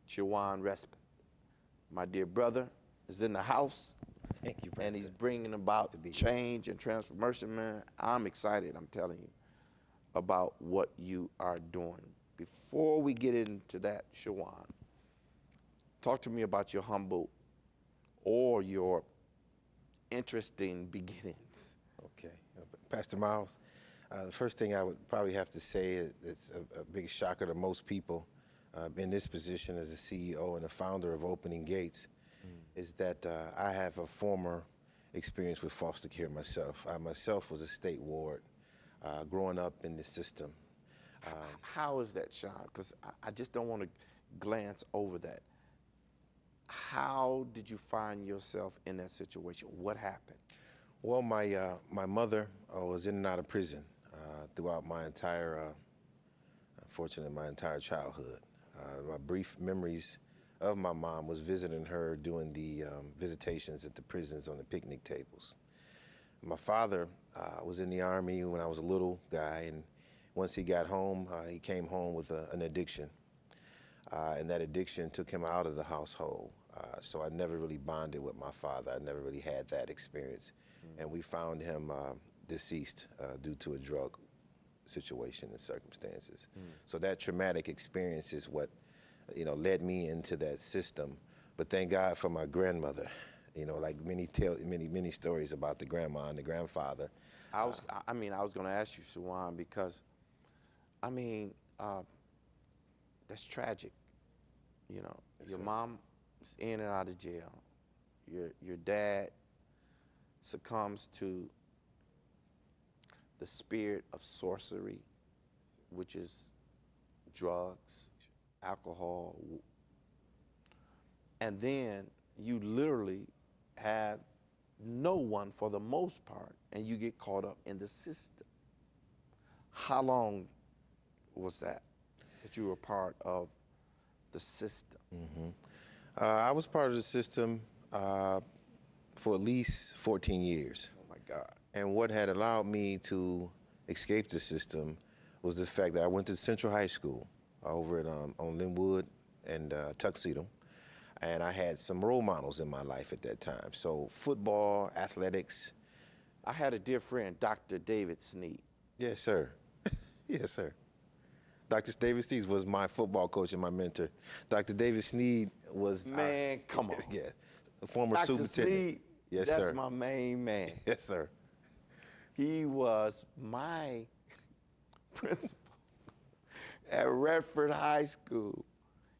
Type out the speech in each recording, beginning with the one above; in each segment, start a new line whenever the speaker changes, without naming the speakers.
Shawon Respress. My dear brother is in the house.
Thank you,
and he's bringing about change and transformation, man. I'm excited, I'm telling you, about what you are doing. Before we get into that, Shawon, talk to me about your humble or your interesting beginnings.
Okay. Pastor Miles, the first thing I would probably have to say is it's a big shocker to most people in this position as a CEO and the founder of Opening Gates, is that I have a former experience with foster care myself. I myself was a state ward growing up in the system.
How is that, Sean? Because I just don't want to glance over that. How did you find yourself in that situation? What happened?
Well, my mother was in and out of prison throughout my entire, unfortunately, my entire childhood. My brief memories of my mom was visiting her doing the visitations at the prisons on the picnic tables. My father was in the Army when I was a little guy, and once he got home, he came home with an addiction. And that addiction took him out of the household. So I never really bonded with my father. I never really had that experience. And we found him deceased due to a drug situation and circumstances. So that traumatic experience is what led me into that system. But thank God for my grandmother. Like many stories about the grandma and the grandfather.
I was going to ask you, Shawon, because that's tragic. Yes, your mom is in and out of jail. Your dad succumbs to the spirit of sorcery, which is drugs, alcohol, and then you literally have no one for the most part, and you get caught up in the system. How long was that you were part of the system?
I was part of the system for at least 14 years.
Oh my God.
And what had allowed me to escape the system was the fact that I went to Central High School over on Linwood and Tuxedo, and I had some role models in my life at that time. So football, athletics.
I had a dear friend, Dr. David Sneed.
Yes, sir. Yes, sir. Dr. David Sneed was my football coach and my mentor. Dr. David Sneed was...
Man, come on.
Yeah, a former
Dr.
superintendent.
Sneed,
yes,
that's
sir.
my main man.
Yes, sir.
He was my principal at Redford High School.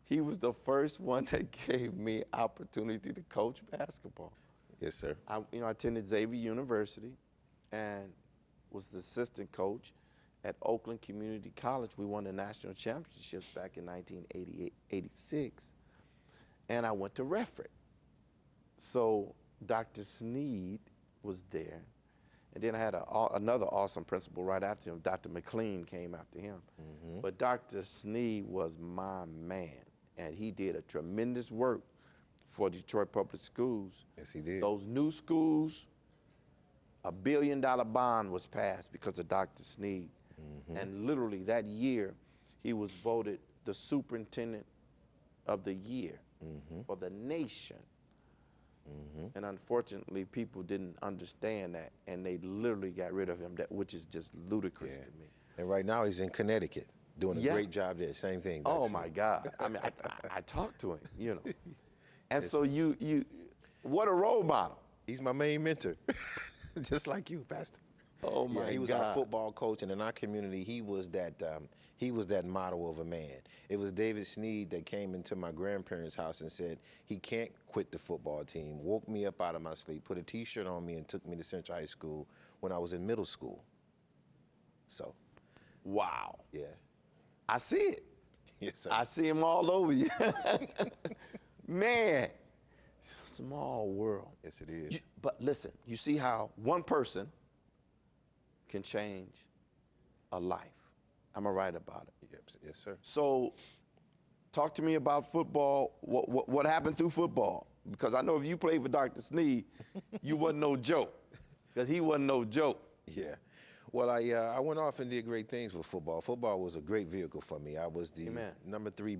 He was the first one that gave me opportunity to coach basketball.
Yes, sir.
I attended Xavier University and was the assistant coach at Oakland Community College. We won the national championships back in 1986, and I went to Redford. So Dr. Sneed was there, and then I had another awesome principal right after him. Dr. McLean came after him. But Dr. Sneed was my man, and he did a tremendous work for Detroit Public Schools.
Yes, he did.
Those new schools, $1 billion bond was passed because of Dr. Sneed. And literally that year, he was voted the superintendent of the year for the nation. And unfortunately, people didn't understand that, and they literally got rid of him, which is just ludicrous to me.
And right now he's in Connecticut, doing a great job there. Same thing.
Oh my God! I talked to him, And so you, what a role model.
He's my main mentor, just like you, Pastor.
Oh my God!
He was our football coach, and in our community, he was that model of a man. It was David Sneed that came into my grandparents' house and said he can't quit the football team. Woke me up out of my sleep, put a T-shirt on me, and took me to Central High School when I was in middle school. So,
wow.
Yeah.
I see it.
Yes, sir.
I see him all over you. Man, small world.
Yes, it is.
But listen, you see how one person can change a life. Am I right about it?
Yes, sir.
So talk to me about football. What happened through football? Because I know if you played for Dr. Sneed, you wasn't no joke. Because he wasn't no joke.
Yeah. Well, I went off and did great things with football. Football was a great vehicle for me. I was the
Amen.
#3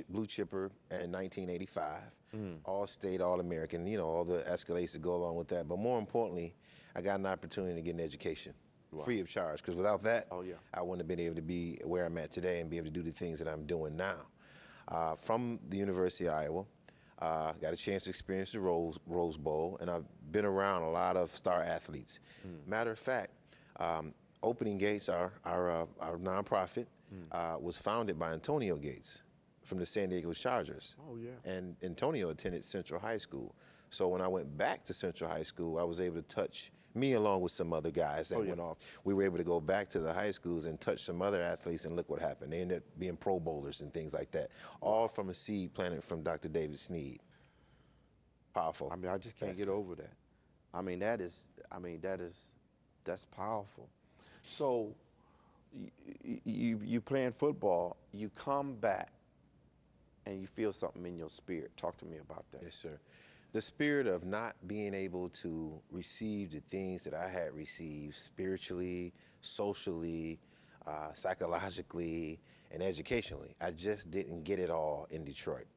blue chipper in 1985, All-State, All-American, you know, all the escalates that go along with that. But more importantly, I got an opportunity to get an education, free of charge, because without that, I wouldn't have been able to be where I'm at today and be able to do the things that I'm doing now. From the University of Iowa, got a chance to experience the Rose Bowl, and I've been around a lot of star athletes. Matter of fact, Opening Gates, our nonprofit, was founded by Antonio Gates from the San Diego Chargers.
Oh, yeah.
And Antonio attended Central High School. So when I went back to Central High School, I was able to touch, me along with some other guys that went off, we were able to go back to the high schools and touch some other athletes, and look what happened. They ended up being Pro Bowlers and things like that, all from a seed planted from Dr. David Sneed. Powerful.
I mean, I just can't get over that. I mean, that's powerful. So you playing football, you come back, and you feel something in your spirit. Talk to me about that.
Yes, sir. The spirit of not being able to receive the things that I had received spiritually, socially, psychologically, and educationally. I just didn't get it all in Detroit.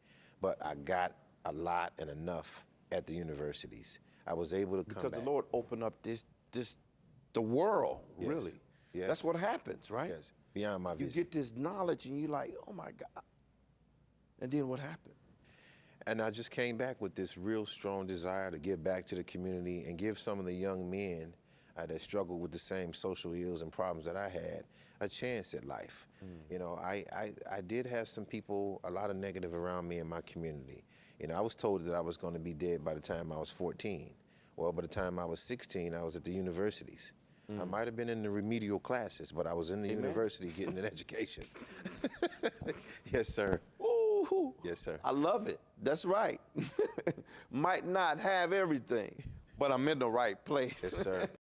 But I got a lot and enough at the universities. I was able to come back.
Because the Lord opened up the world, really.
Yes.
That's what happens, right?
Yes, beyond my vision.
You get this knowledge and you're like, oh my God. And then what happened?
And I just came back with this real strong desire to give back to the community and give some of the young men that struggle with the same social ills and problems that I had a chance at life. You know, I did have some people, a lot of negative around me in my community. You know, I was told that I was going to be dead by the time I was 14. Well, by the time I was 16, I was at the universities. I might have been in the remedial classes, but I was in the university getting an education. Yes, sir.
Ooh,
yes, sir.
I love it. That's right. Might not have everything, but I'm in the right place.
Yes, sir.